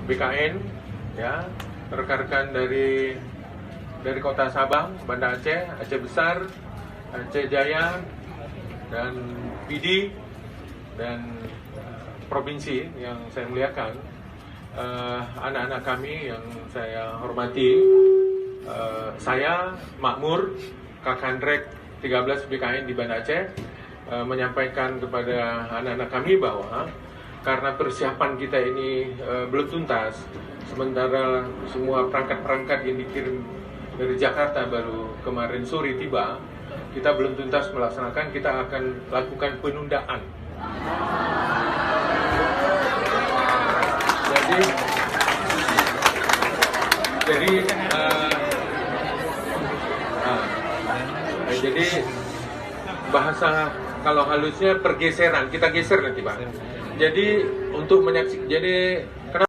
BKN, ya, rekan-rekan dari kota Sabang, Banda Aceh, Aceh Besar, Aceh Jaya, dan PD dan provinsi yang saya muliakan, anak-anak kami yang saya hormati, saya Makmur, Kakhandrek 13 BKN di Banda Aceh, menyampaikan kepada anak-anak kami bahwa karena persiapan kita ini belum tuntas, sementara semua perangkat-perangkat yang dikirim dari Jakarta baru kemarin sore tiba, kita belum tuntas melaksanakan, kita akan lakukan penundaan. Jadi bahasa kalau halusnya pergeseran, kita geser nanti Pak. Jadi untuk menyaksikan, jadi